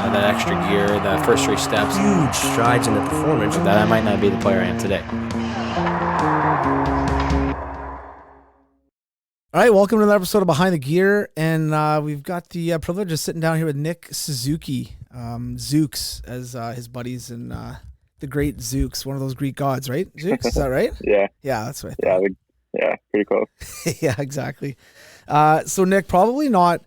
that extra gear, the first 3 steps. Huge strides in the performance. That I might not be the player I am today. All right, welcome to another episode of Behind the Gear, and we've got the privilege of sitting down here with Nick Suzuki, Zeuks, as his buddies, and the great Zeuks, one of those Greek gods, right? Zeuks, is that right? Yeah. Yeah, that's what I thought. Yeah, pretty close. Yeah, exactly. So Nick, probably not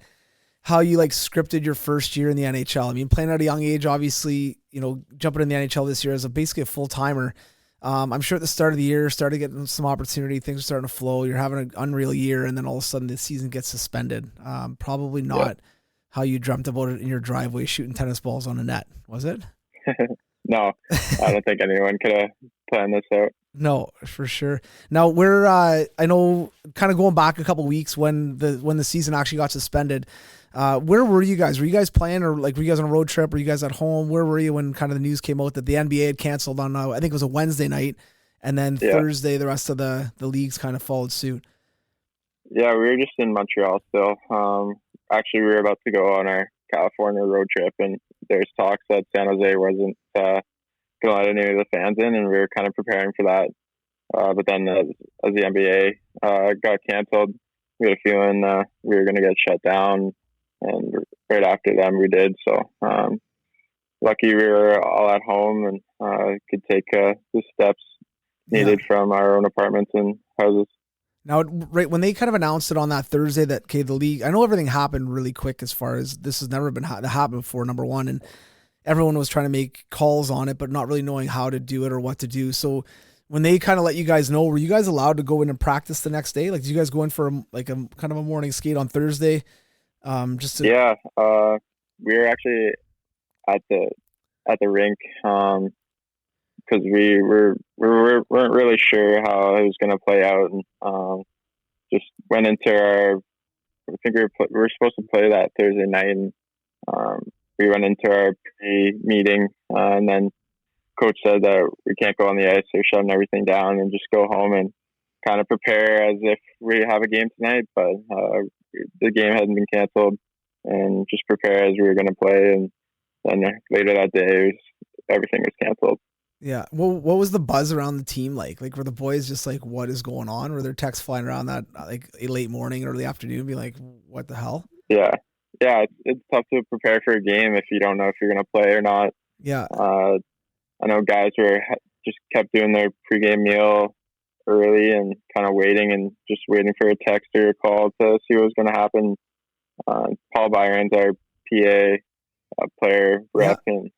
how you scripted your first year in the NHL. I mean, playing at a young age, obviously, jumping in the NHL this year as basically a full-timer. I'm sure at the start of the year, started getting some opportunity, things are starting to flow. You're having an unreal year, and then all of a sudden the season gets suspended. Probably not how you dreamt about it in your driveway shooting tennis balls on a net, was it? No, I don't think anyone could have planned this out. No, for sure. Now we're I know, kind of going back a couple of weeks when the season actually got suspended. Where were you guys? Were you guys playing, or were you guys on a road trip? Were you guys at home? Where were you when kind of the news came out that the NBA had canceled on I think it was a Wednesday night, and then Thursday the rest of the leagues kind of followed suit? Yeah, we were just in Montreal still. Actually, we were about to go on our California road trip, and there's talks that San Jose wasn't going to let any of the fans in, and we were kind of preparing for that. But then as the NBA got canceled, we had a feeling we were going to get shut down, and right after them we did. So lucky we were all at home and could take the steps needed from our own apartments and houses. Now, right when they kind of announced it on that Thursday that, okay, the league, I know everything happened really quick as far as this has never been happened before, number one, and everyone was trying to make calls on it, but not really knowing how to do it or what to do. So when they kind of let you guys know, were you guys allowed to go in and practice the next day? Did you guys go in for a kind of a morning skate on Thursday? Yeah, we were actually at the rink because we weren't really sure how it was going to play out, and just went into our. I think we were supposed to play that Thursday night, and we went into our pre-meeting, and then coach said that we can't go on the ice. They're shutting everything down, and just go home and kind of prepare as if we have a game tonight. But the game hadn't been canceled, and just prepare as we were going to play. And then later that day, everything was canceled. Yeah. Well, what was the buzz around the team like? Were the boys just what is going on? Were there texts flying around that a late morning, early afternoon, be like, what the hell? Yeah. It's tough to prepare for a game if you don't know if you're going to play or not. Yeah. I know guys just kept doing their pregame meal early and kind of waiting for a text or a call to see what was going to happen. Paul Byron's our PA player rep, and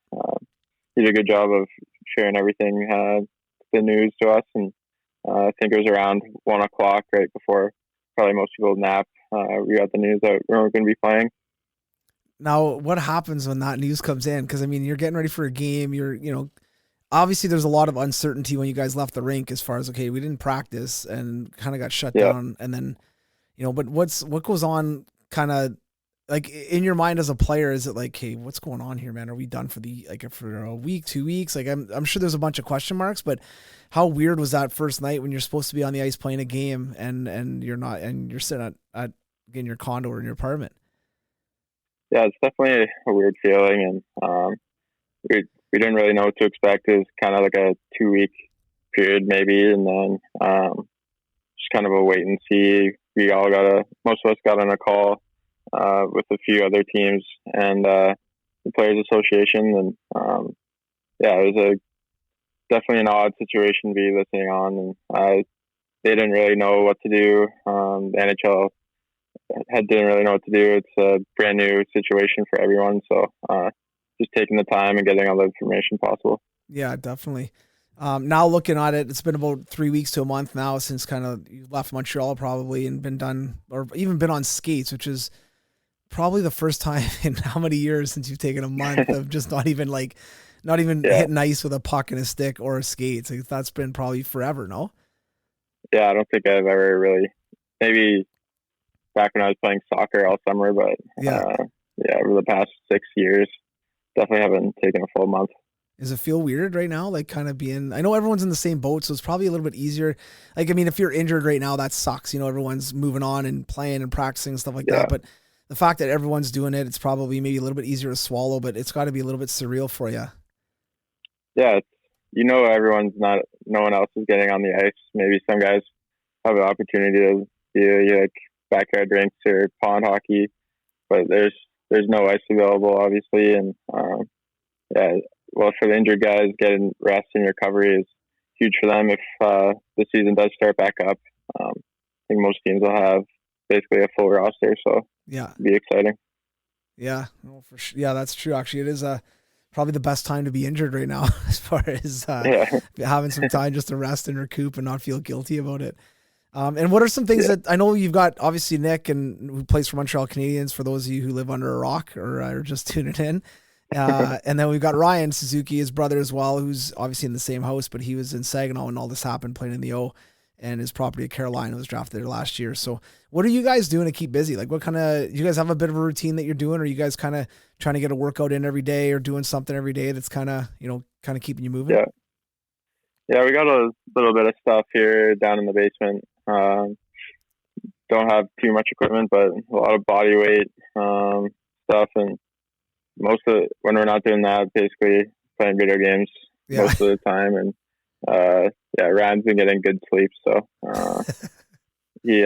he did a good job of sharing everything, the news to us. And I think it was around 1 o'clock, right before probably most people nap. We got the news that we weren't going to be playing. Now, what happens when that news comes in? Because, I mean, you're getting ready for a game. Obviously there's a lot of uncertainty when you guys left the rink as far as, okay, we didn't practice and kind of got shut down. And then, but what goes on kind of in your mind as a player? Is it hey, what's going on here, man? Are we done for for a week, 2 weeks? I'm sure there's a bunch of question marks, but how weird was that first night when you're supposed to be on the ice playing a game and you're not, and you're sitting at in your condo or in your apartment? Yeah, it's definitely a weird feeling, and we didn't really know what to expect. It was kind of a 2-week period maybe, and then just kind of a wait and see. Most of us got on a call with a few other teams and the Players Association, and it was definitely an odd situation to be listening on, and they didn't really know what to do. The NHL didn't really know what to do. It's a brand new situation for everyone, so just taking the time and getting all the information possible. Yeah, definitely. Now looking at it, it's been about 3 weeks to a month now since kind of you left Montreal probably and been done, or even been on skates, which is probably the first time in how many years since you've taken a month of just not even hitting ice with a puck and a stick or a skate. So that's been probably forever, no? Yeah, I don't think I've ever really, maybe back when I was playing soccer all summer, but over the past 6 years, definitely haven't taken a full month. Does it feel weird right now? Kind of being, I know everyone's in the same boat, so it's probably a little bit easier. If you're injured right now, that sucks. Everyone's moving on and playing and practicing and stuff like that. But the fact that everyone's doing it, it's probably maybe a little bit easier to swallow, but it's got to be a little bit surreal for you. Yeah, no one else is getting on the ice. Maybe some guys have an opportunity to do like backyard rinks or pond hockey, but there's no ice available, obviously. And well, for the injured guys, getting rest and recovery is huge for them if the season does start back up. I think most teams will have basically a full roster, so yeah, it'll be exciting. Yeah, well, for sure. Yeah, that's true. Actually, it is probably the best time to be injured right now, as far as having some time just to rest and recoup and not feel guilty about it. And what are some things that I know you've got? Obviously, Nick, and who plays for Montreal Canadiens. For those of you who live under a rock or are just tuning in, and then we've got Ryan Suzuki, his brother as well, who's obviously in the same house, but he was in Saginaw when all this happened, playing in the O. And his property at Carolina was drafted there last year. So what are you guys doing to keep busy? Like, what kind of, you guys have a bit of a routine that you're doing? Or are you guys kind of trying to get a workout in every day or doing something every day that's kind of, keeping you moving? Yeah, we got a little bit of stuff here down in the basement. Don't have too much equipment, but a lot of body weight stuff. And most of it, when we're not doing that, basically playing video games most of the time. And Ryan's been getting good sleep, so he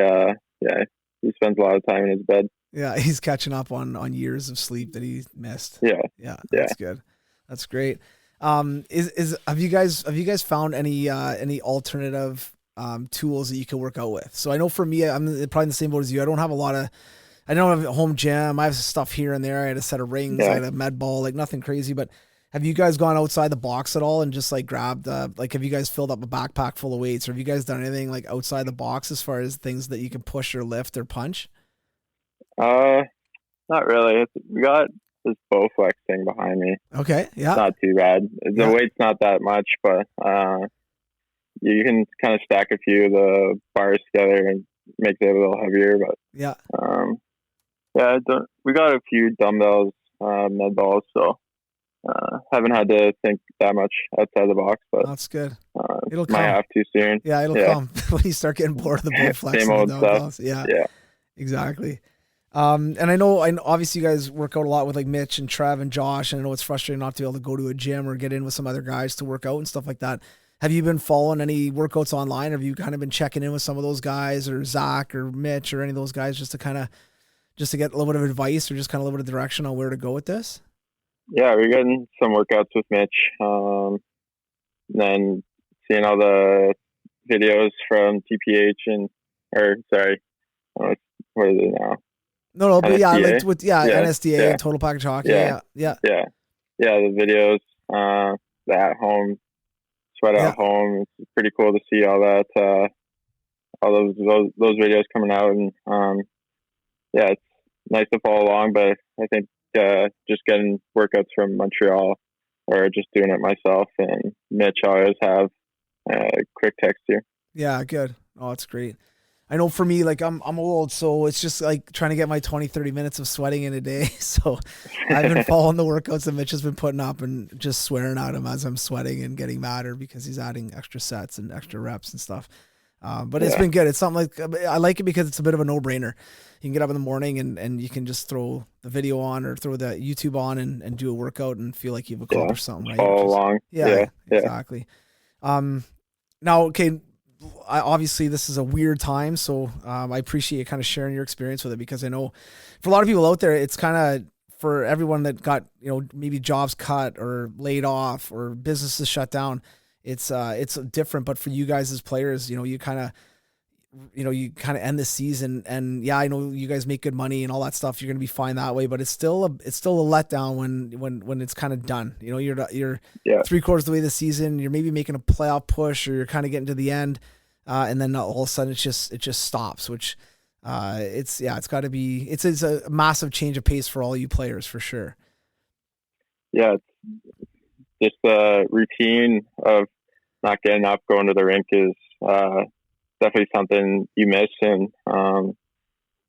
spends a lot of time in his bed. Yeah, he's catching up on years of sleep that he missed. Yeah, that's good. That's great. Have you guys found any alternative tools that you can work out with? So I know for me, I'm probably in the same boat as you. I don't have a home gym. I have stuff here and there. I had a set of rings. I had a med ball, like nothing crazy, but have you guys gone outside the box at all and just like grabbed, have you guys filled up a backpack full of weights, or have you guys done anything like outside the box as far as things that you can push or lift or punch? Not really. We got this Bowflex thing behind me. Okay. Yeah. It's not too bad. The weight's not that much, but you can kind of stack a few of the bars together and make it a little heavier. But we got a few dumbbells, med balls, so haven't had to think that much outside the box, but that's good. It'll come. Might have to soon. Yeah, it'll come when you start getting bored of the Bowflex. Same old stuff. Yeah, exactly. And I know obviously you guys work out a lot with like Mitch and Trev and Josh, and I know it's frustrating not to be able to go to a gym or get in with some other guys to work out and stuff like that. Have you been following any workouts online? Have you kind of been checking in with some of those guys, or Zach or Mitch or any of those guys, just to get a little bit of advice or just kind of a little bit of direction on where to go with this? Yeah, we're getting some workouts with Mitch. Then seeing all the videos from TPH what is it now? No, but NSDA? NSDA, Total Package Hockey. Yeah. The videos, the at home sweat at home. It's pretty cool to see all that, all those videos coming out, and it's nice to follow along. But I think just getting workouts from Montreal or just doing it myself, and Mitch, I always have quick text you. Yeah, good. Oh, that's great. I know for me, like I'm old, so it's just like trying to get my 20, 30 minutes of sweating in a day. So I've been following the workouts that Mitch has been putting up and just swearing at him as I'm sweating and getting madder because he's adding extra sets and extra reps and stuff. But it's been good. It's something like, I like it because it's a bit of a no-brainer. You can get up in the morning and you can just throw the video on or throw the YouTube on and do a workout and feel like you've accomplished something. Right? Follow along. Yeah, exactly. Now, okay, obviously this is a weird time, so I appreciate you kind of sharing your experience with it, because I know for a lot of people out there, it's kind of, for everyone that got, maybe jobs cut or laid off or businesses shut down, it's different. But for you guys as players, you kind of end the season, and I know you guys make good money and all that stuff. You're going to be fine that way, but it's still a letdown when it's kind of done. You're 3/4 of the way of the season. You're maybe making a playoff push, or you're kind of getting to the end, and then all of a sudden it just stops. Which it's got to be it's a massive change of pace for all you players, for sure. Yeah, just the routine of not getting up, going to the rink is definitely something you miss. And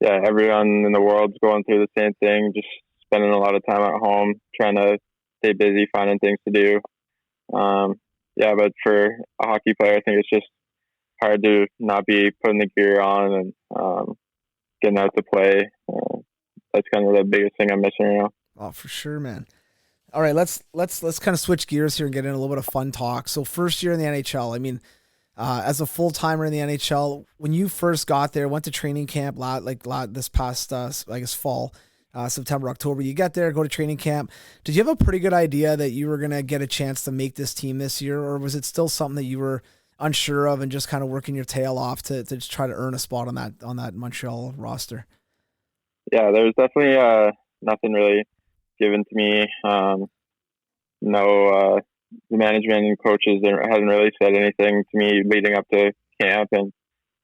everyone in the world's going through the same thing, just spending a lot of time at home, trying to stay busy, finding things to do. But for a hockey player, I think it's just hard to not be putting the gear on and getting out to play. that's kind of the biggest thing I'm missing right now. Oh, for sure, man. All right, let's kind of switch gears here and get in a little bit of fun talk. So first year in the NHL, I mean, as a full-timer in the NHL, when you first got there, went to training camp this past, I guess, fall, September, October, you get there, go to training camp. Did you have a pretty good idea that you were going to get a chance to make this team this year, or was it still something that you were unsure of and just kind of working your tail off to just try to earn a spot on that Montreal roster? Yeah, there was definitely nothing really given to me. The management and coaches hadn't really said anything to me leading up to camp, and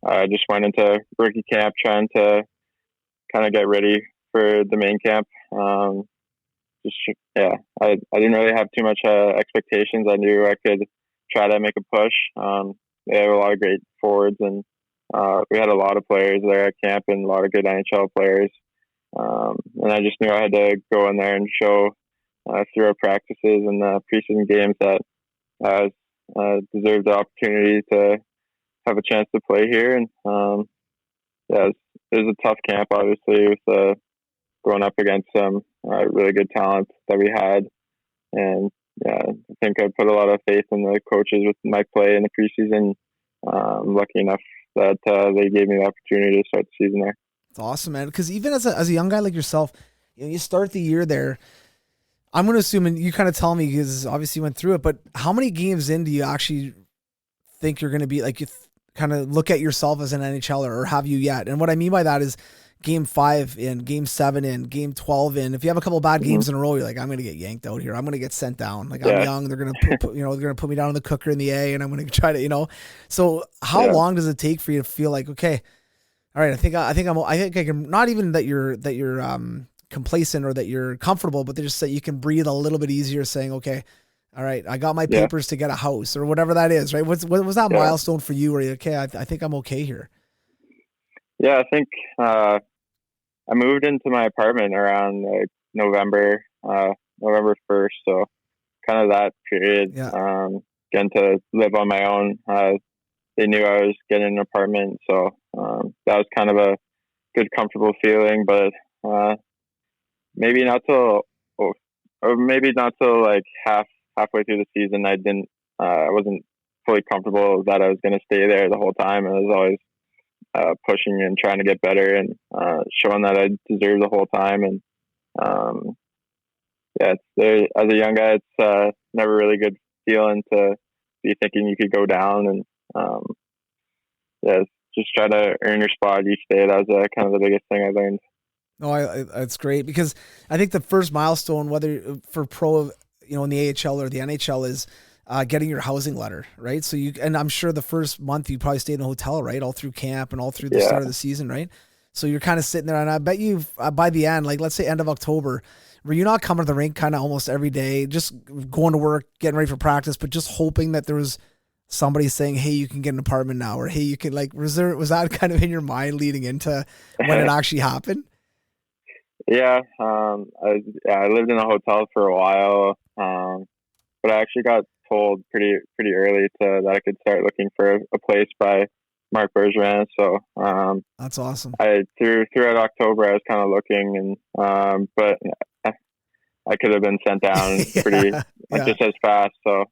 I just went into rookie camp trying to kind of get ready for the main camp. I didn't really have too much expectations. I knew I could try to make a push. They have a lot of great forwards, and we had a lot of players there at camp and a lot of good NHL players. And I just knew I had to go in there and show through our practices and preseason games that I deserved the opportunity to have a chance to play here. And it was a tough camp, obviously, with going up against some really good talent that we had. And I think I put a lot of faith in the coaches with my play in the preseason. I'm lucky enough that they gave me the opportunity to start the season there. It's awesome, man. Because even as a young guy like yourself, you start the year there. I'm going to assume, and you kind of tell me because obviously you went through it, but how many games in do you actually think you're going to be like, you kind of look at yourself as an NHL'er, or have you yet? And what I mean by that is game 5 in, game 7 in, game 12 in. If you have a couple bad games in a row, you're like, I'm going to get yanked out here. I'm going to get sent down. Like, I'm young. They're going to put, they're going to put me down in the cooker in the A, and I'm going to try to, So how long does it take for you to feel like, okay, all right, I think I can, not even that you're complacent or that you're comfortable, but just that you can breathe a little bit easier, saying, okay, all right, I got my papers to get a house or whatever that is, right? What was that milestone for you where you're okay, I think I'm okay here? Yeah, I think I moved into my apartment around November 1st, so kind of that period, getting to live on my own. They knew I was getting an apartment, so that was kind of a good, comfortable feeling, but maybe not till like halfway through the season, I wasn't fully comfortable that I was going to stay there the whole time. I was always pushing and trying to get better and showing that I deserve the whole time. And as a young guy, it's never really good feeling to be thinking you could go down, and just try to earn your spot each day. That was kind of the biggest thing I learned. No, that's great, because I think the first milestone, whether for pro, in the AHL or the NHL, is getting your housing letter, right? So and I'm sure the first month you probably stayed in a hotel, right? All through camp and all through the start of the season, right? So you're kind of sitting there, and I bet you by the end, like let's say end of October, were you not coming to the rink kind of almost every day, just going to work, getting ready for practice, but just hoping that there was somebody saying, hey, you can get an apartment now, or hey, you can, like, was that kind of in your mind leading into when it actually happened? Yeah, I lived in a hotel for a while, but I actually got told pretty early that I could start looking for a place by Marc Bergevin. So that's awesome. Throughout October, I was kind of looking, and but I could have been sent down just as fast. So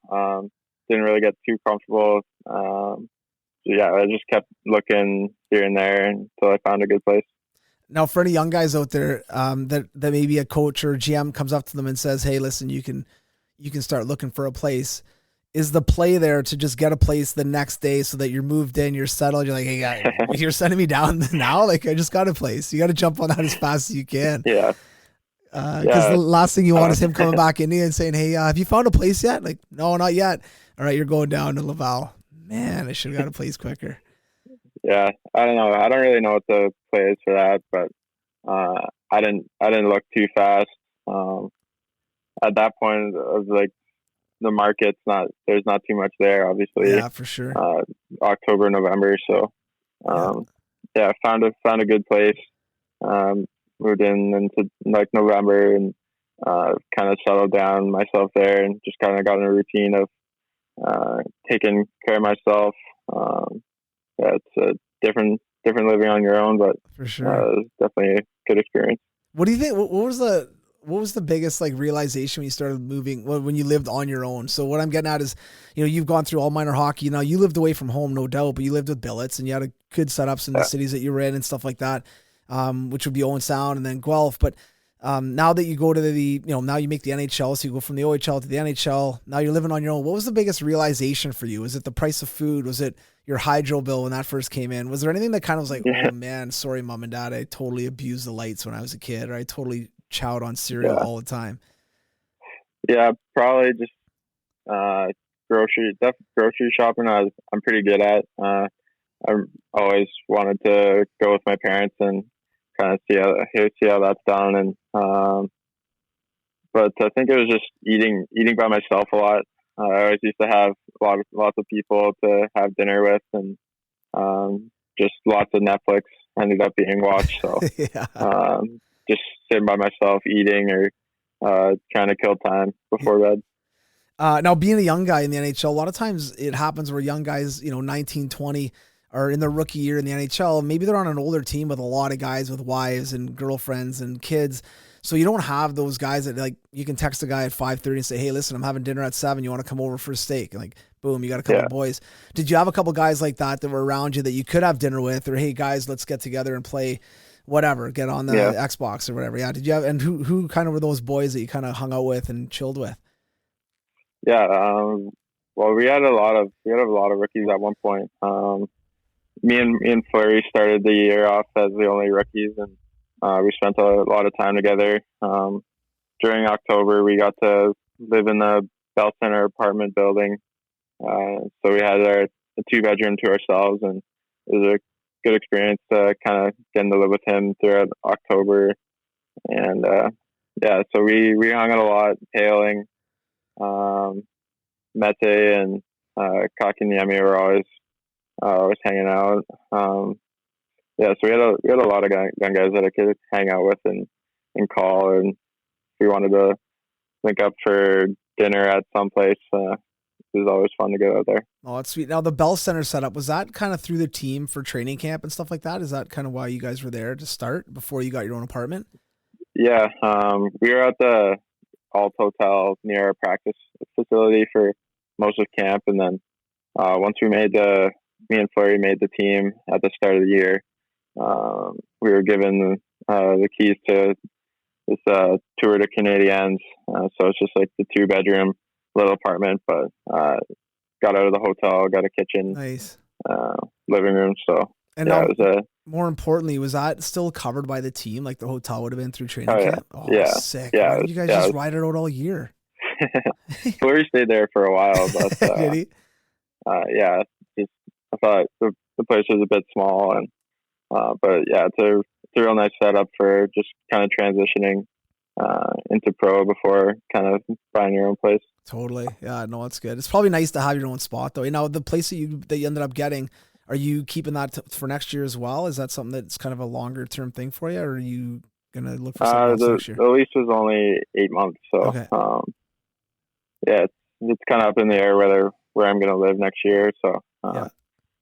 didn't really get too comfortable. I just kept looking here and there until I found a good place. Now, for any young guys out there, that maybe a coach or GM comes up to them and says, hey, listen, you can start looking for a place. Is the play there to just get a place the next day so that you're moved in, you're settled, you're like, hey, guy, you're sending me down now? Like, I just got a place. You got to jump on that as fast as you can. Yeah. Because the last thing you want is him coming back in and saying, hey, have you found a place yet? Like, no, not yet. All right, you're going down to Laval. Man, I should have got a place quicker. Yeah, I don't know. I don't really know what the play is for that, but I didn't look too fast. At that point, I was like, the market's there's not too much there, obviously. Yeah, for sure. October, November. So, I found a good place. Moved into like November, and kind of settled down myself there, and just kind of got in a routine of taking care of myself. It's a different living on your own, but for sure, it was definitely a good experience. What do you think? What was the biggest like realization when you started moving, when you lived on your own? So what I'm getting at is, you've gone through all minor hockey. Now you lived away from home, no doubt, but you lived with billets and you had a good setups in the cities that you were in and stuff like that, which would be Owen Sound and then Guelph. But now that you go to now you make the NHL, so you go from the OHL to the NHL. Now you're living on your own. What was the biggest realization for you? Was it the price of food? Was it your hydro bill when that first came in? Was there anything that kind of was like, oh man, sorry, mom and dad, I totally abused the lights when I was a kid, or I totally chowed on cereal all the time? Yeah, probably just grocery shopping. I'm pretty good at. I always wanted to go with my parents and kind of see how that's done. And but I think it was just eating by myself a lot. I always used to have lots of people to have dinner with, and just lots of Netflix ended up being watched. So just sitting by myself eating or trying to kill time before bed. Now, being a young guy in the NHL, a lot of times it happens where young guys, 19, 20, are in their rookie year in the NHL. Maybe they're on an older team with a lot of guys with wives and girlfriends and kids. So you don't have those guys that, like, you can text a guy at 5:30 and say, hey, listen, I'm having dinner at 7. You want to come over for a steak? And like, boom, you got a couple of boys. Did you have a couple guys like that were around you that you could have dinner with, or hey, guys, let's get together and play whatever, get on the Xbox or whatever? Yeah. Did you have, and who kind of were those boys that you kind of hung out with and chilled with? Yeah. Well, we had a lot of rookies at one point. Me and Fleury started the year off as the only rookies, and we spent a lot of time together. During October, we got to live in the Bell Center apartment building. So we had a 2-bedroom to ourselves, and it was a good experience kind of getting to live with him throughout October. And so we hung out a lot, hailing. Mete and Kakanyemi were always hanging out. So we had a lot of young guys that I could hang out with and call, and if we wanted to link up for dinner at some place, it was always fun to go out there. Oh, that's sweet. Now the Bell Center setup, was that kind of through the team for training camp and stuff like that? Is that kind of why you guys were there to start before you got your own apartment? Yeah, we were at the Alt Hotel near our practice facility for most of camp, and then once me and Fleury made the team at the start of the year, we were given the keys to this tour to Canadiens. So it's just like the 2-bedroom little apartment, but got out of the hotel, got a kitchen, nice living room. So and yeah, it was more importantly, was that still covered by the team? Like the hotel would have been through training camp? Oh, yeah. Sick. Yeah. Why did you guys just ride it out all year? Fleury stayed there for a while, but did he? I thought the place was a bit small, and but yeah, it's a real nice setup for just kind of transitioning into pro before kind of buying your own place. Totally. Yeah, no, it's good. It's probably nice to have your own spot though. Now, the place that you ended up getting, are you keeping that for next year as well? Is that something that's kind of a longer term thing for you, or are you gonna look for something else next year? The lease was only 8 months, so okay. It's kind of up in the air where I'm gonna live next year. So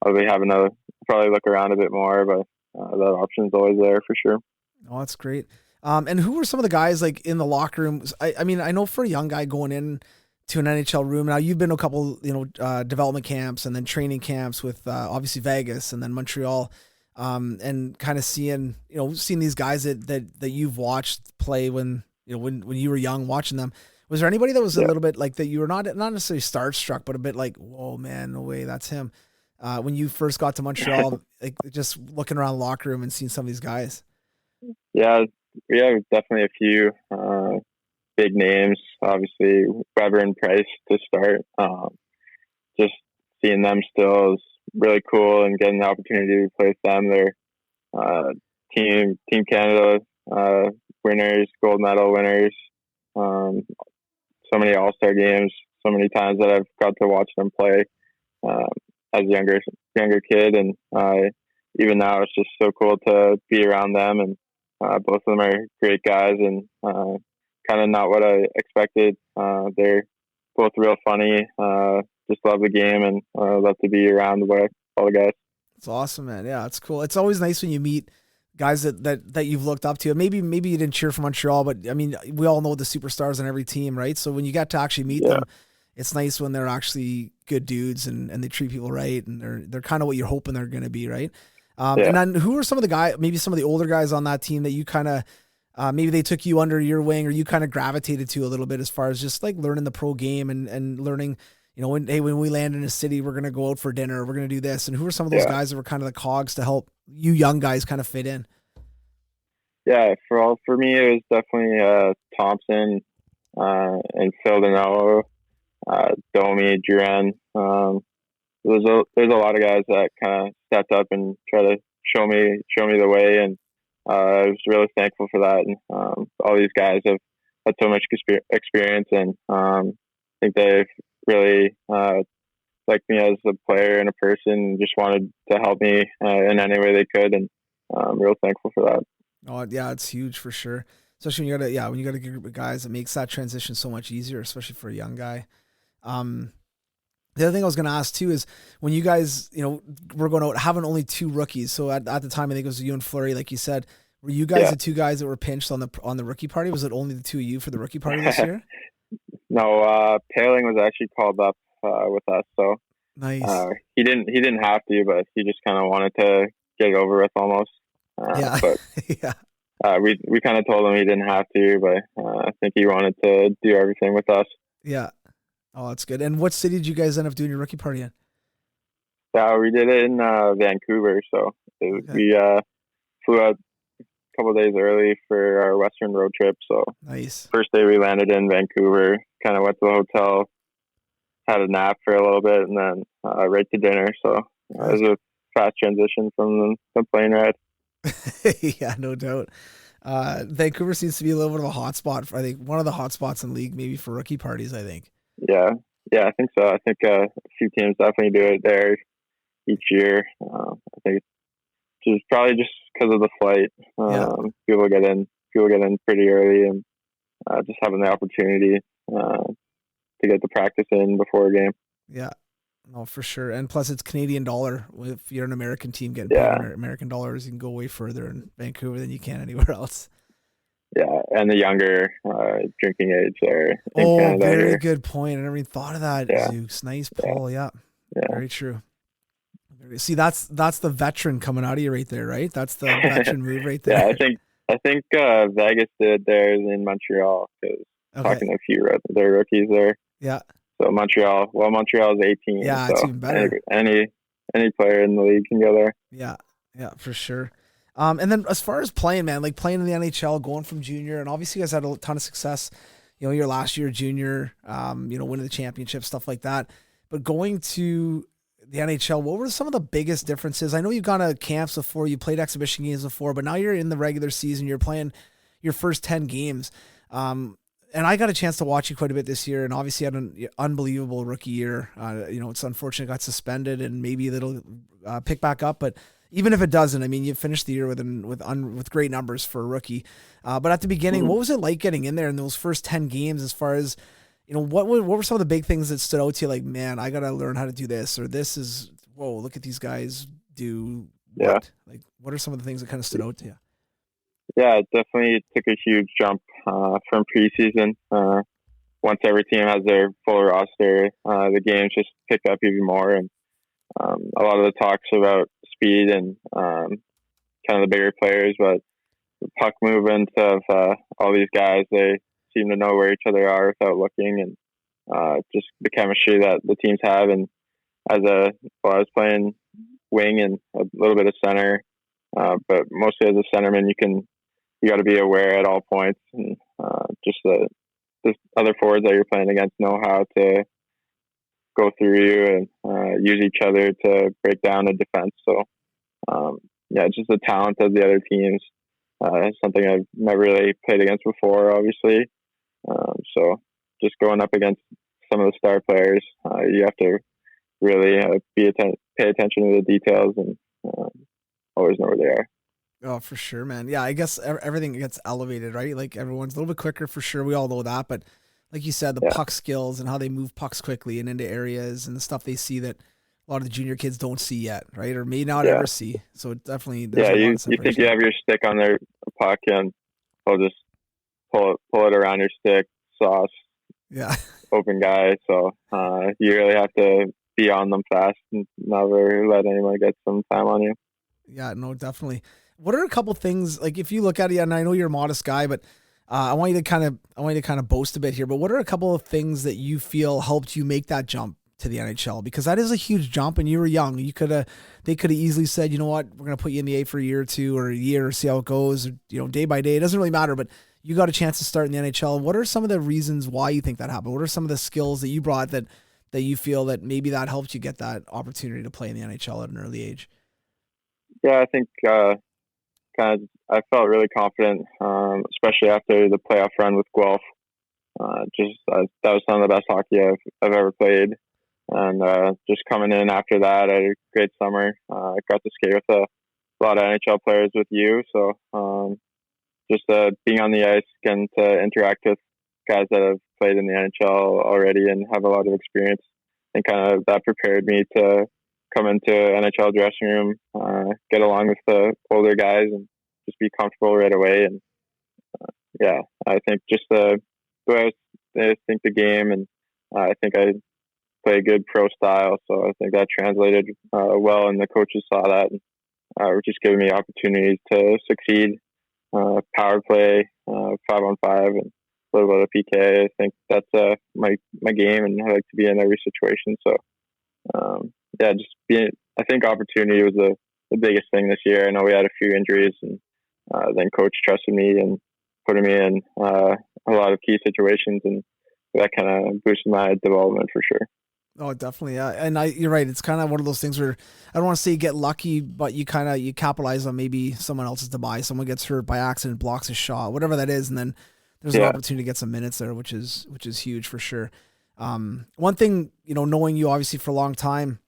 I'll be having to probably look around a bit more, but that option's always there for sure. Oh, that's great. And who were some of the guys like in the locker room? I mean, I know for a young guy going in to an NHL room, now you've been to a couple, development camps and then training camps with obviously Vegas and then Montreal, and kind of seeing these guys that you've watched play when you were young, watching them. Was there anybody that was a little bit like that you were not necessarily starstruck, but a bit like, whoa, man, no way, that's him? When you first got to Montreal, like just looking around the locker room and seeing some of these guys. Yeah, we have definitely a few big names. Obviously, Weber and Price to start. Just seeing them still is really cool, and getting the opportunity to play with them. They're Team Canada winners, gold medal winners. So many All-Star games, so many times that I've got to watch them play as a younger kid, and even now it's just so cool to be around them. And both of them are great guys, and kind of not what I expected. They're both real funny, just love the game, and love to be around with all the guys. It's awesome, man. Yeah, it's cool. It's always nice when you meet guys that you've looked up to? Maybe you didn't cheer for Montreal, but I mean, we all know the superstars on every team, right? So when you get to actually meet them, it's nice when they're actually good dudes and they treat people right, and they're kind of what you're hoping they're going to be, right? And then who are some of the guys, maybe some of the older guys on that team that you kind of, maybe they took you under your wing or you kind of gravitated to a little bit as far as just like learning the pro game and learning, when we land in a city, we're going to go out for dinner, we're going to do this. And who are some of those guys that were kind of the cogs to help you young guys kind of fit in? Yeah, for me, it was definitely Thompson and Phil Deneau, Domi, Duran. There's a lot of guys that kind of stepped up and try to show me the way, and I was really thankful for that. And all these guys have had so much experience, and I think they've really liked me as a player and a person, and just wanted to help me in any way they could, and I'm real thankful for that. Oh yeah, it's huge for sure. Especially when you got a group of guys, it makes that transition so much easier, especially for a young guy. The other thing I was going to ask too is when you guys, we're going out having only 2 rookies. So at the time, I think it was you and Fleury, like you said. Were you guys the 2 guys that were pinched on the rookie party? Was it only the 2 of you for the rookie party this year? No, Paling was actually called up with us. So nice. He didn't have to, but he just kind of wanted to get it over with almost. But we kind of told him he didn't have to, but I think he wanted to do everything with us. Yeah. Oh, that's good. And what city did you guys end up doing your rookie party in? Yeah, we did it in Vancouver. So we flew out a couple of days early for our Western road trip. So nice. First day we landed in Vancouver, kind of went to the hotel, had a nap for a little bit, and then right to dinner. So it was a fast transition from the plane ride. Yeah, no doubt. Vancouver seems to be a little bit of a hot spot. I think one of the hot spots in the league, maybe for rookie parties, I think. Yeah, I think so. I think a few teams definitely do it there each year. I think it's probably just because of the flight. People get in pretty early, and just having the opportunity to get the practice in before a game. Yeah, no, for sure. And plus, it's Canadian dollar. If you're an American team getting paid American dollars, you can go way further in Vancouver than you can anywhere else. Yeah, and the younger drinking age there. Oh, Canada very here. good point. I never even thought of that, Zeus. Nice pull. Yeah. Very true. See, that's the veteran coming out of you right there, right? That's the veteran move right there. Yeah, I think Vegas did theirs in Montreal, because talking to a few their rookies there. Yeah. So Montreal's 18. Yeah, so it's even better. Any player in the league can go there. Yeah, for sure. And then as far as playing, man, like playing in the NHL, going from junior, and obviously you guys had a ton of success, your last year junior, winning the championship, stuff like that. But going to the NHL, what were some of the biggest differences? I know you've gone to camps before, you played exhibition games before, but now you're in the regular season, you're playing your first 10 games. And I got a chance to watch you quite a bit this year, and obviously had an unbelievable rookie year. It's unfortunate it got suspended, and maybe it'll pick back up, but even if it doesn't, I mean, you finished the year with great numbers for a rookie. But at the beginning, what was it like getting in there in those first 10 games? As far as what were some of the big things that stood out to you? Like, man, I gotta learn how to do this, or this is look at these guys do. What? Like, what are some of the things that kind of stood out to you? Yeah, it definitely took a huge jump from preseason. Once every team has their full roster, the games just pick up even more, and a lot of the talks about speed and kind of the bigger players, but the puck movement of all these guys, they seem to know where each other are without looking, and just the chemistry that the teams have. And I was playing wing and a little bit of center, but mostly as a centerman, you got to be aware at all points, and just the other forwards that you're playing against know how to go through you and use each other to break down the defense. So, just the talent of the other teams is something I've never really played against before, obviously. So just going up against some of the star players, you have to really pay attention to the details and always know where they are. Oh, for sure, man. Yeah, I guess everything gets elevated, right? Like everyone's a little bit quicker for sure. We all know that, but like you said, the puck skills and how they move pucks quickly and into areas and the stuff they see that a lot of the junior kids don't see yet, right? Or may not Yeah. ever see. So it definitely, You think you have your stick on their puck and they'll just pull it around your stick, sauce, open guy. So you really have to be on them fast and never let anyone get some time on you. Yeah, no, definitely. What are a couple things, like if you look at it, and I know you're a modest guy, but I want you to kind of boast a bit here, but what are a couple of things that you feel helped you make that jump to the NHL? Because that is a huge jump, and you were young. They could have easily said, you know what, we're going to put you in the A for a year or two, or a year, see how it goes, day by day. It doesn't really matter, but you got a chance to start in the NHL. What are some of the reasons why you think that happened? What are some of the skills that you brought that you feel that maybe that helped you get that opportunity to play in the NHL at an early age? Yeah, I think I felt really confident, especially after the playoff run with Guelph. That was some of the best hockey I've ever played. And just coming in after that, I had a great summer. I got to skate with a lot of NHL players with you. So just being on the ice, getting to interact with guys that have played in the NHL already and have a lot of experience, and kind of that prepared me to come into NHL dressing room, get along with the older guys, and just be comfortable right away. And I think just the way I think the game, and I think I play a good pro style, so I think that translated well, and the coaches saw that and were just giving me opportunities to succeed. Power play, 5-on-5, and a little bit of PK. I think that's my game, and I like to be in every situation. So I think opportunity was the biggest thing this year. I know we had a few injuries, and then coach trusted me and putting me in a lot of key situations, and that kind of boosted my development for sure. Oh, definitely. Yeah. And you're right. It's kind of one of those things where I don't want to say you get lucky, but you capitalize on maybe someone else's demise. Someone gets hurt by accident, blocks a shot, whatever that is. And then there's an opportunity to get some minutes there, which is huge for sure. One thing, knowing you obviously for a long time,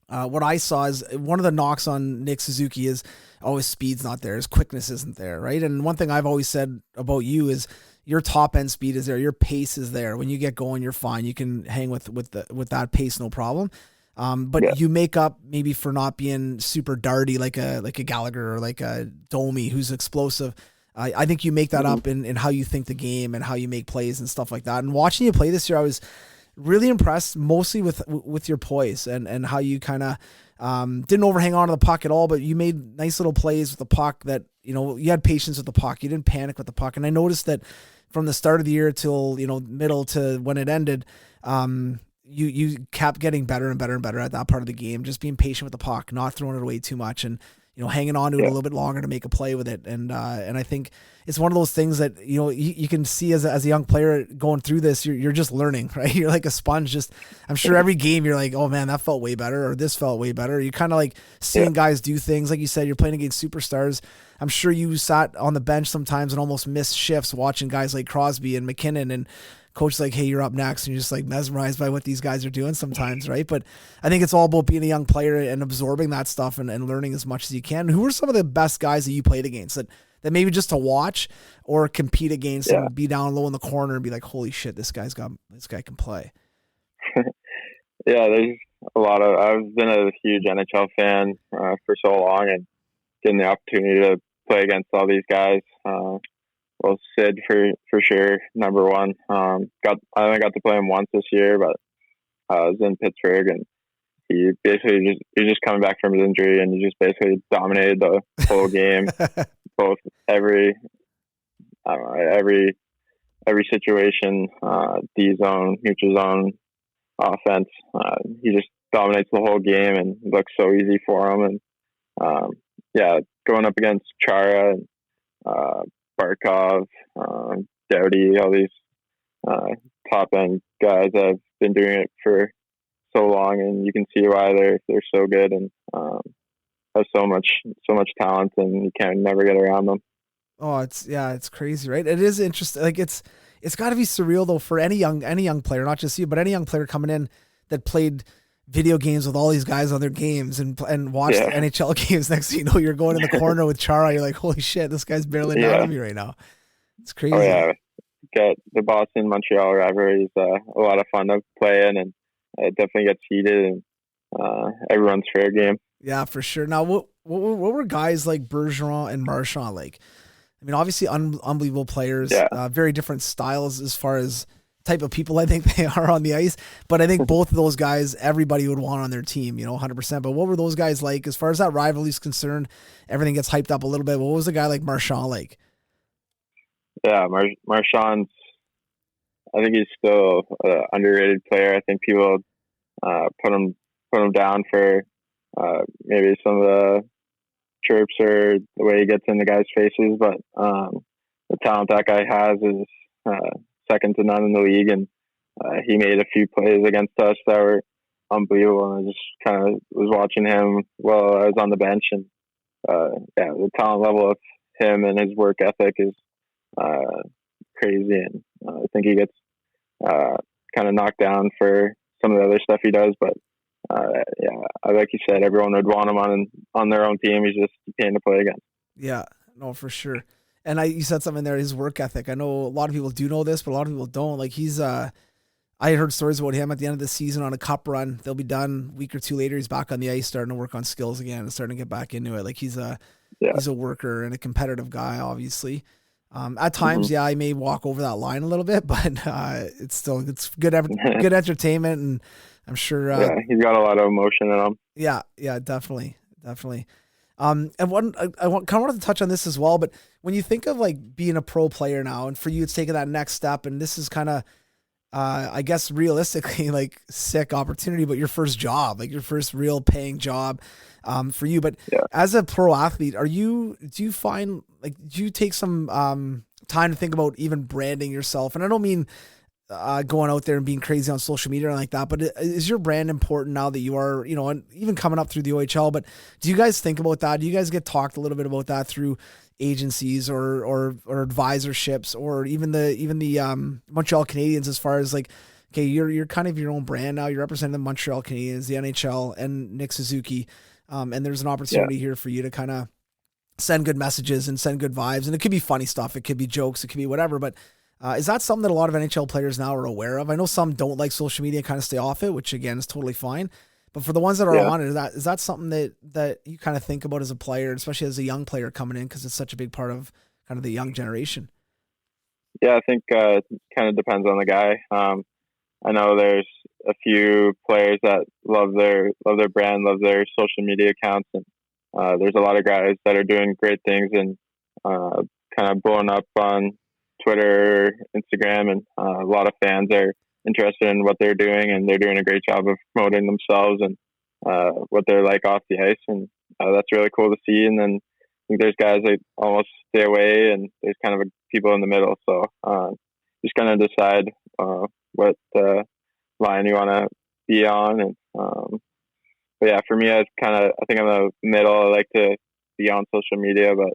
what I saw is one of the knocks on Nick Suzuki is his speed's not there. His quickness isn't there. Right. And one thing I've always said about you is your top end speed is there. Your pace is there. When you get going, you're fine. You can hang with that pace, no problem. But you make up maybe for not being super darty like a Gallagher or like a Domi who's explosive. I think you make that up in how you think the game and how you make plays and stuff like that. And watching you play this year, I was really impressed, mostly with your poise and how you kind of didn't overhang onto the puck at all, but you made nice little plays with the puck that, you had patience with the puck. You didn't panic with the puck. And I noticed that from the start of the year till, middle to when it ended, you kept getting better and better and better at that part of the game, just being patient with the puck, not throwing it away too much, and hanging on to it a little bit longer to make a play with it. And I think it's one of those things that you can see as a young player going through this, you're just learning, right? You're like a sponge. Just I'm sure every game you're like, oh man, that felt way better, or this felt way better. You kind of like seeing guys do things, like you said, you're playing against superstars. I'm sure you sat on the bench sometimes and almost missed shifts watching guys like Crosby and McKinnon, and coach's like, hey, you're up next, and you're just like mesmerized by what these guys are doing sometimes, right? But I think it's all about being a young player and absorbing that stuff and learning as much as you can. Who are some of the best guys that you played against that maybe just to watch or compete against and be down low in the corner and be like, holy shit, this guy can play? There's a lot of. I've been a huge NHL fan for so long, and getting the opportunity to play against all these guys. Sid for sure, number one. I only got to play him once this year, but I was in Pittsburgh, and he basically he's just coming back from his injury, and he just basically dominated the whole game, both every situation, D zone, neutral zone, offense. He just dominates the whole game, and it looks so easy for him. And going up against Chara and Barkov, Doughty, all these top end guys that have been doing it for so long, and you can see why they're so good and have so much talent, and you can never get around them. Oh, it's crazy, right? It is interesting. Like it's got to be surreal though for any young player, not just you, but any young player coming in that played video games with all these guys on their games and watched the NHL games. Next thing you know, you're going in the corner with Chara. You're like, holy shit, this guy's barely down on me right now. It's crazy. Oh yeah, get the Boston Montreal rivalry is a lot of fun to play in, and it definitely gets heated. And everyone's fair game. Yeah, for sure. Now, what were guys like Bergeron and Marchand like? I mean, obviously, unbelievable players. Yeah. Very different styles as far as type of people I think they are on the ice. But I think both of those guys, everybody would want on their team, 100%. But what were those guys like as far as that rivalry is concerned? Everything gets hyped up a little bit. What was a guy like Marchand like? Yeah, Marchand's, I think he's still an underrated player. I think people put him down for maybe some of the chirps or the way he gets in the guys' faces, but the talent that guy has is second to none in the league, and he made a few plays against us that were unbelievable. And I just kind of was watching him while I was on the bench, and the talent level of him and his work ethic is crazy, and I think he gets kind of knocked down for some of the other stuff he does, but like you said, everyone would want him on their own team. He's just a pain to play against. Yeah, no, for sure. And you said something there, his work ethic. I know a lot of people do know this, but a lot of people don't. Like he's, I heard stories about him at the end of the season on a cup run. They'll be done a week or two later. He's back on the ice, starting to work on skills again and starting to get back into it. Like he's a worker and a competitive guy, obviously. At times, he may walk over that line a little bit, but it's good entertainment, and I'm sure. He's got a lot of emotion in him. Yeah, definitely. And I kind of wanted to touch on this as well, but when you think of like being a pro player now, and for you, it's taking that next step, and this is kind of, I guess, realistically, like sick opportunity, but your first job, like your first real paying job, for you. But as a pro athlete, do you find like, do you take some time to think about even branding yourself? And I don't mean going out there and being crazy on social media or like that, but is your brand important now that you are, and even coming up through the OHL? But do you guys think about that? Do you guys get talked a little bit about that through agencies or advisorships, or even the Montreal Canadiens, as far as like, okay, you're kind of your own brand now. You're representing the Montreal Canadiens, the NHL, and Nick Suzuki, and there's an opportunity here for you to kind of send good messages and send good vibes, and it could be funny stuff, it could be jokes, it could be whatever, but is that something that a lot of NHL players now are aware of? I know some don't like social media and kind of stay off it, which again is totally fine. But for the ones that are on it, is that something that you kind of think about as a player, especially as a young player coming in, because it's such a big part of kind of the young generation? Yeah, I think it kind of depends on the guy. I know there's a few players that love their brand, love their social media accounts, and there's a lot of guys that are doing great things and kind of blowing up on Twitter, Instagram, and a lot of fans are interested in what they're doing, and they're doing a great job of promoting themselves and what they're like off the ice, and that's really cool to see. And then I think there's guys that almost stay away, and there's kind of people in the middle. So just kind of decide what line you want to be on. And but yeah, for me, I think I'm in the middle. I like to be on social media, but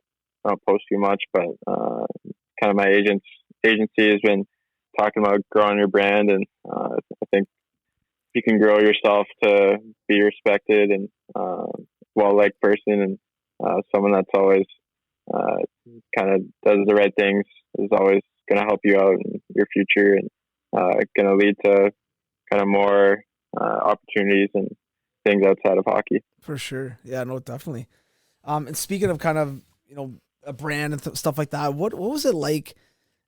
I don't post too much. But kind of my agency has been talking about growing your brand, and I think you can grow yourself to be respected and well-liked person, and someone that's always kind of does the right things is always going to help you out in your future, and going to lead to kind of more opportunities and things outside of hockey. For sure. Yeah, no, definitely. And speaking of kind of, a brand and stuff like that, what was it like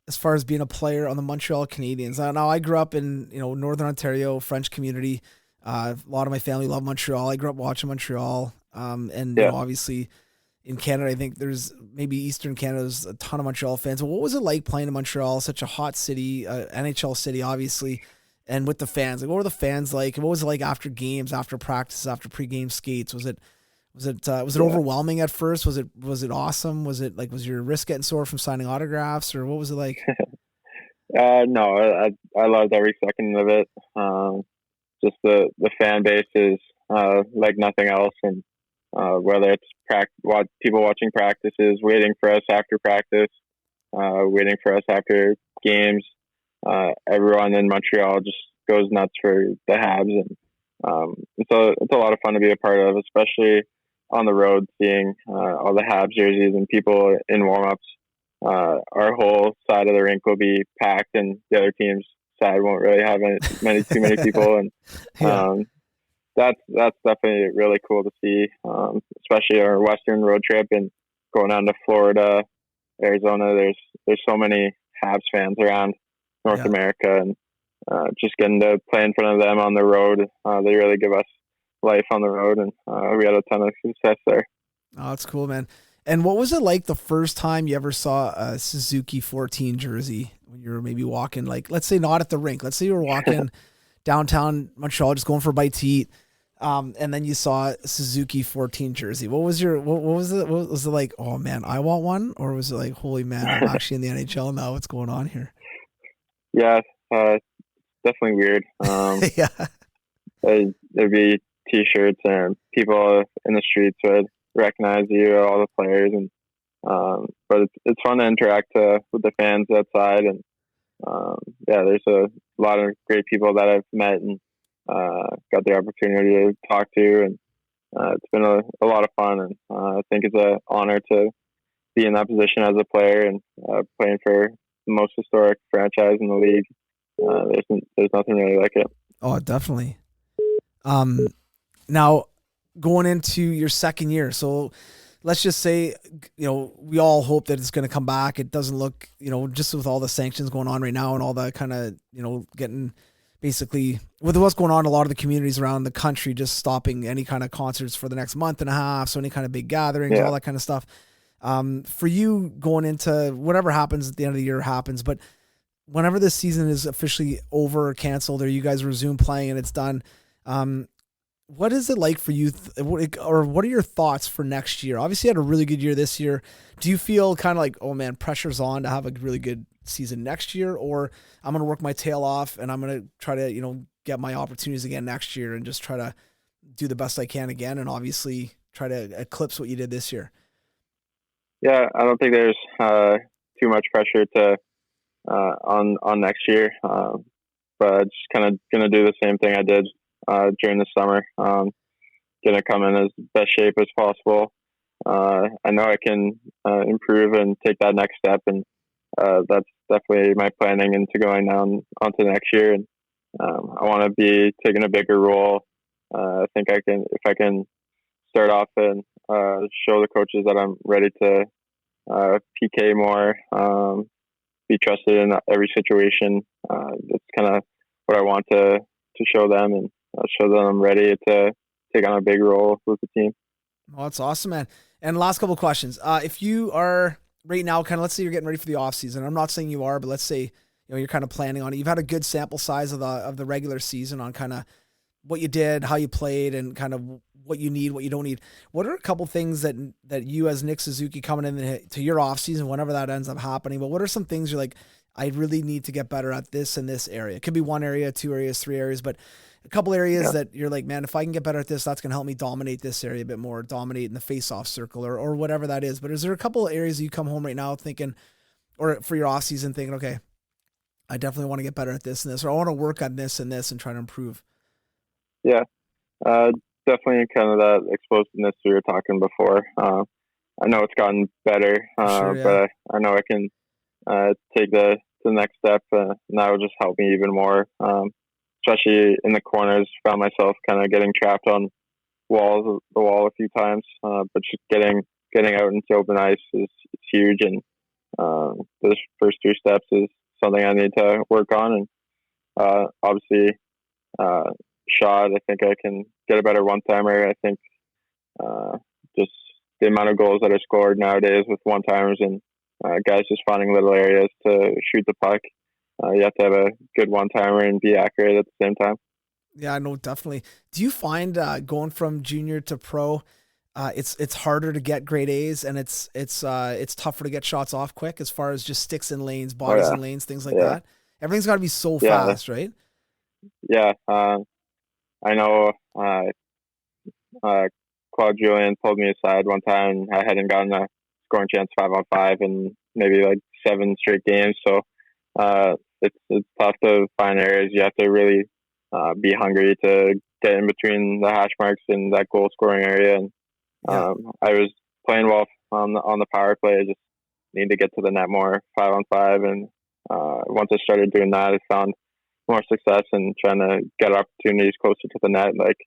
as far as being a player on the Montreal Canadiens? Now I grew up in, Northern Ontario, French community. A lot of my family love Montreal. I grew up watching Montreal. Obviously in Canada, I think there's maybe Eastern Canada, there's a ton of Montreal fans. But what was it like playing in Montreal, such a hot city, NHL city, obviously, and with the fans? Like, what were the fans like? What was it like after games, after practice, after pregame skates? Was it overwhelming at first? Was it awesome? Was your wrist getting sore from signing autographs, or what was it like? No, I loved every second of it. Just the fan base is like nothing else, and whether it's people watching practices, waiting for us after practice, waiting for us after games, everyone in Montreal just goes nuts for the Habs, and it's a lot of fun to be a part of, especially on the road, seeing all the Habs jerseys and people in warm-ups. Our whole side of the rink will be packed, and the other team's side won't really have too many people. And that's definitely really cool to see, especially our Western road trip and going down to Florida, Arizona. There's so many Habs fans around North America, and just getting to play in front of them on the road. They really give us life on the road, and we had a ton of success there. Oh, that's cool, man. And what was it like the first time you ever saw a Suzuki 14 jersey when you were maybe walking, like, let's say not at the rink, let's say you were walking downtown Montreal, just going for a bite to eat, and then you saw a Suzuki 14 jersey. What was it? What was it like, oh man, I want one? Or was it like, holy man, I'm actually in the NHL now, what's going on here? Yeah, definitely weird. Yeah. There'd be t-shirts and people in the streets would recognize you, all the players, and but it's fun to interact with the fans outside, and there's a lot of great people that I've met and got the opportunity to talk to, and it's been a lot of fun, and I think it's an honor to be in that position as a player and playing for the most historic franchise in the league. There's nothing really like it. Oh, definitely. Now, going into your second year, so let's just say, we all hope that it's going to come back. It doesn't look, just with all the sanctions going on right now and all the kind of, getting basically with what's going on in a lot of the communities around the country, just stopping any kind of concerts for the next month and a half. So any kind of big gatherings, all that kind of stuff. For you going into whatever happens at the end of the year happens, but whenever this season is officially over or canceled, or you guys resume playing and it's done, what is it like for you, or what are your thoughts for next year? Obviously, you had a really good year this year. Do you feel kind of like, oh man, pressure's on to have a really good season next year, or I'm going to work my tail off and I'm going to try to, get my opportunities again next year and just try to do the best I can again, and obviously try to eclipse what you did this year? Yeah, I don't think there's too much pressure to on next year, but just kind of going to do the same thing I did during the summer. Gonna come in as best shape as possible. I know I can improve and take that next step, and that's definitely my planning into going down onto next year. And I want to be taking a bigger role. I think if I can start off and show the coaches that I'm ready to PK more, be trusted in every situation. That's kind of what I want to show them, and show them I'm ready to take on a big role with the team. Well, that's awesome, man. And last couple of questions. If you are right now, kind of, let's say you're getting ready for the off season. I'm not saying you are, but let's say, you're kind of planning on it. You've had a good sample size of the regular season on kind of what you did, how you played, and kind of what you need, what you don't need. What are a couple things that you as Nick Suzuki coming in to your off season, whenever that ends up happening, but what are some things you're like, I really need to get better at this and this area? It could be one area, two areas, three areas, but a couple areas that you're like, man, if I can get better at this, that's going to help me dominate this area a bit more, dominate in the face-off circle, or whatever that is. But is there a couple of areas you come home right now thinking, or for your off season thinking, okay, I definitely want to get better at this and this, or I want to work on this and this and try to improve? Yeah, definitely kind of that explosiveness we were talking before. I know it's gotten better, but I know I can take the next step, and that would just help me even more. Especially in the corners, found myself kind of getting trapped on the wall a few times, but just getting out into open ice is huge, and those first 3 steps is something I need to work on. And obviously, shot, I think I can get a better one-timer. I think just the amount of goals that are scored nowadays with one-timers and guys just finding little areas to shoot the puck. You have to have a good one-timer and be accurate at the same time. Yeah, no, definitely. Do you find going from junior to pro, it's harder to get grade A's, and it's tougher to get shots off quick as far as just sticks in lanes, bodies in lanes, things like that? Everything's got to be so fast, right? Yeah. I know Claude Julien pulled me aside one time. I hadn't gotten a scoring chance 5-on-5 in maybe like 7 straight games. So it's tough to find areas. You have to really be hungry to get in between the hash marks in that goal scoring area. And I was playing well on the power play. I just need to get to the net more 5-on-5. And once I started doing that, I found more success in trying to get opportunities closer to the net, like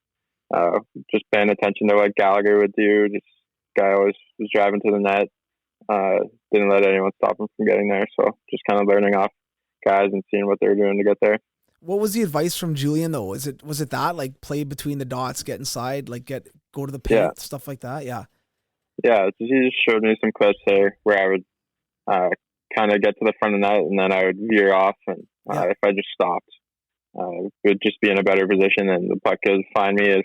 just paying attention to what Gallagher would do. Just guy always was driving to the net. Didn't let anyone stop him from getting there. So just kind of learning off guys and seeing what they were doing to get there. What was the advice from Julian though? Was it that like play between the dots, get inside, like go to the paint, stuff like that? Yeah. Yeah, he just showed me some clips there where I would kind of get to the front of the net and then I would veer off, and if I just stopped, would just be in a better position and the puck could find me.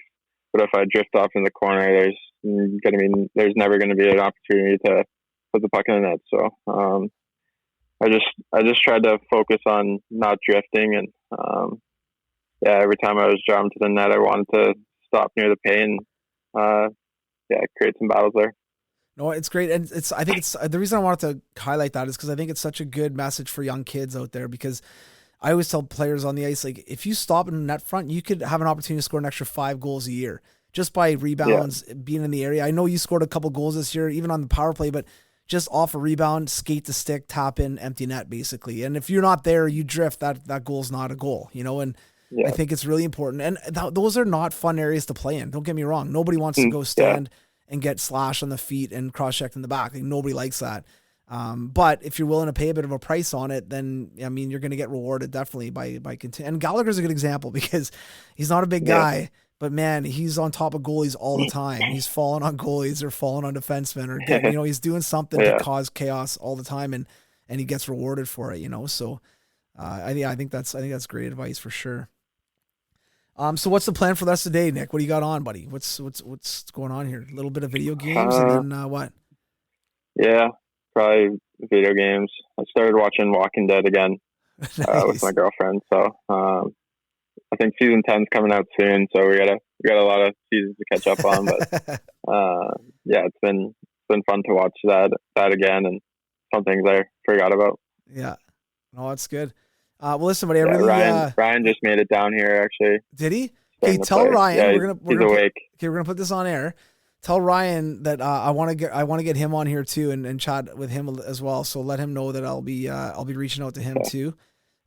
But if I drift off in the corner, there's never going to be an opportunity to put the puck in the net. So I just tried to focus on not drifting, and every time I was driving to the net, I wanted to stop near the paint and create some battles there. No, it's great. And I think it's the reason I wanted to highlight that is because I think it's such a good message for young kids out there, because I always tell players on the ice, like, if you stop in the net front, you could have an opportunity to score an extra 5 goals a year just by rebounds, being in the area. I know you scored a couple goals this year, even on the power play, but just off a rebound, skate to stick, tap in, empty net, basically. And if you're not there, you drift, that goal's not a goal, and I think it's really important. And those are not fun areas to play in. Don't get me wrong. Nobody wants to go stand and get slashed on the feet and cross-checked in the back. Like, nobody likes that. But if you're willing to pay a bit of a price on it, then, I mean, you're going to get rewarded definitely by continuing. And Gallagher's a good example because he's not a big guy, but man, he's on top of goalies all the time. He's falling on goalies or falling on defensemen or he's doing something to cause chaos all the time, and he gets rewarded for it, So I think that's great advice for sure. So what's the plan for the rest of the day, Nick? What do you got on, buddy? What's going on here? A little bit of video games and then what? Yeah, probably video games. I started watching Walking Dead again with my girlfriend. So I think season 10's coming out soon. So we got a lot of seasons to catch up on. But it's been fun to watch that again, and some things I forgot about. Yeah, no, that's good. Well, listen, buddy, Ryan just made it down here, actually. Did he? Okay, tell Ryan. He's awake. We're gonna put this on air. Tell Ryan that I want to get him on here too, and chat with him as well. So let him know that I'll be reaching out to him too.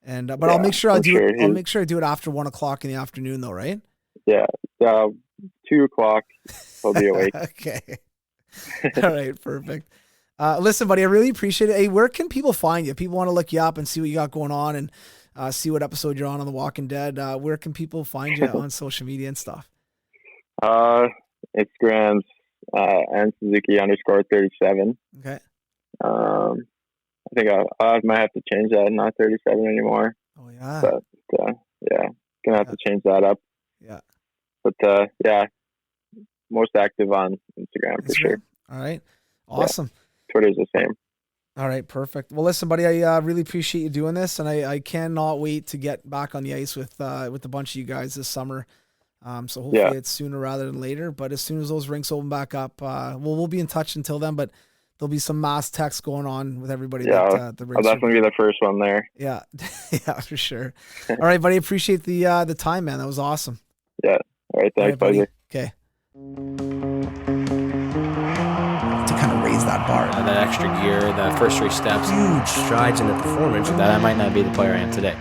And but I'll make sure I do it. I'll make sure I do it after 1:00 in the afternoon, though, right? Yeah, 2:00. He'll be awake. Okay. All right, perfect. Listen, buddy, I really appreciate it. Hey, where can people find you? People want to look you up and see what you got going on, and see what episode you're on The Walking Dead. Where can people find you on social media and stuff? Instagram's Suzuki _37. Okay. I think I might have to change that. Not 37 anymore. Oh yeah. But gonna have to change that up. Yeah. But most active on Instagram for sure. All right. Awesome. Yeah. Twitter's the same. All right, perfect. Well, listen, buddy, I really appreciate you doing this, and I cannot wait to get back on the ice with a bunch of you guys this summer. So hopefully it's sooner rather than later. But as soon as those rinks open back up, we'll be in touch until then. But there'll be some mass text going on with everybody. Yeah, the I'll definitely be the first one there. Yeah, yeah, for sure. All right, buddy, appreciate the time, man. That was awesome. Yeah. All right, thanks, buddy. Okay. Raise that bar. That extra gear, the first 3 steps. Huge strides in the performance. That I might not be the player I am today.